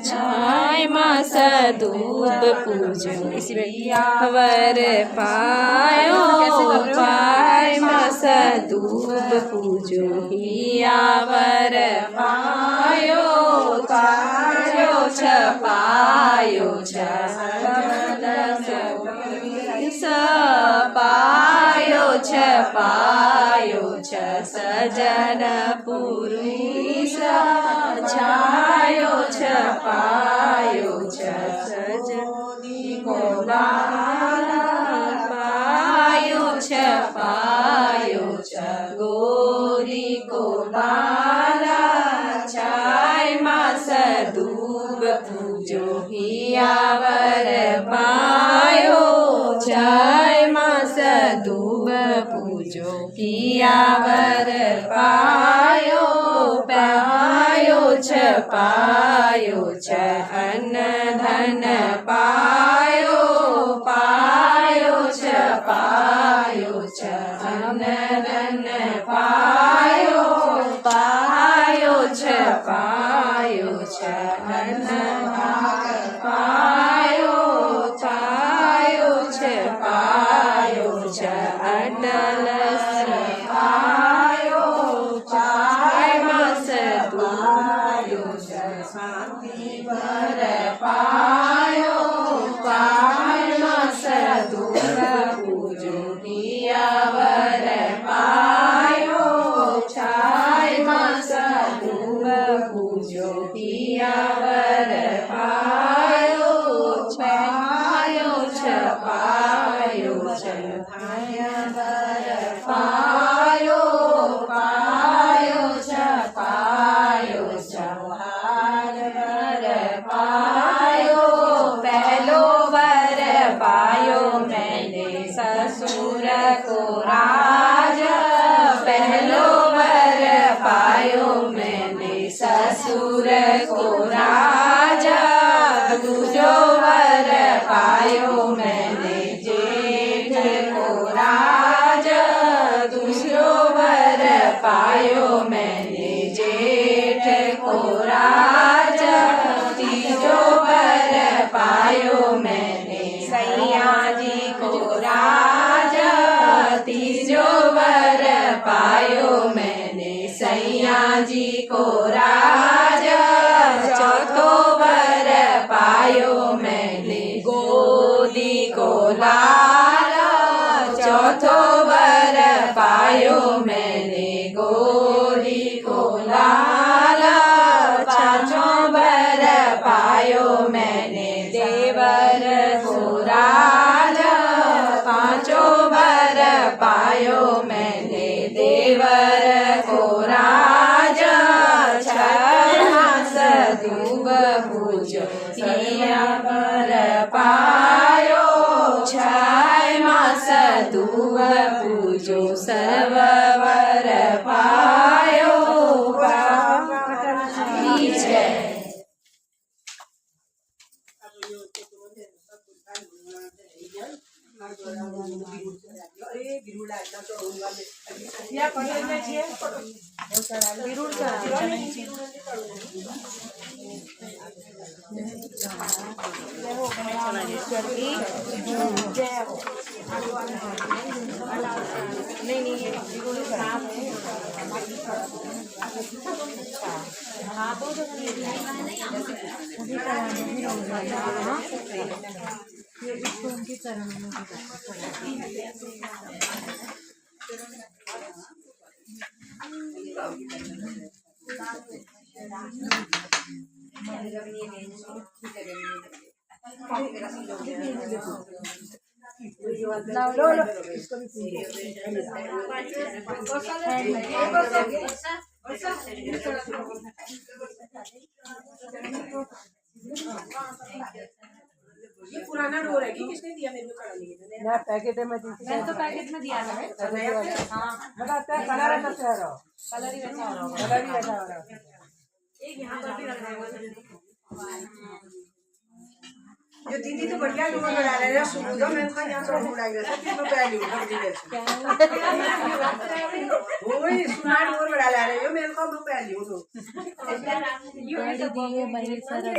छाय मास दूब पूजो वर पायो पाय मास दूब पूजो हियावर पायो पायो छपायो पायो छपायो छ सजन पुरुष छायो छपायो छ सजनी पायो छपायो छ गोरी को बाला छाय मास दूब पूजो हियावर पायो छाय मास दूब पूजो हियावर पायो पायो छपायो छ अन्न धन पायो पायो छपायो छ अन्न धन पायो पायो छपायो छ अन्न पायो पायो छपायो छ अटल पायो पाय मास दूयो छ शांति पर पायो पाय मास दूब पूजो हियावर पायो छाय मास दूब पूजो हियावर पायो पायो छपायो छ हियावर पायो पायो छपायो छ हार पायो पहलो वर पायो मैंने ससुर को राज पहलो वर पायो मैंने ससुर को राजा दूजो वर पायो मैंने जेठ को राजा दूसरो वर पायो मैंने जेठ को राजा तीजो वर पायो मैंने सैया जी को राजा तीजो वर पायो मैंने सैया जी को राजा चौथो वर पायो मैंने गोदी को लाला चौथो वर पायो मैंने गोदी को लाला पांचों वर पायो मैंने देवर को राजा पांचों वर पायो मैंने देवर को राजा छह मास दूब पूजो हियावर पायो छाय मास दूब पूजो सर्ववर पायो पीछे ये पुराना डोर है कि किसने दिया मेरे को चढ़ा लिए ना पैकेट में दी मैं तो पैकेट में दिया था हां बताते कलर है तो रहो कलर ही वैसा हो रहा कलर ही ऐसा हो रहा एक यहाँ पर भी रख रहा है जो दीदी तो बढ़िया डोर बना रहे हैं सुबह मैं तो यहाँ से उड़ा गया था कि मैं पहले उठा दी वो वही सुना डोर बना रहे हैं जो मेरे को मैं पहले उठो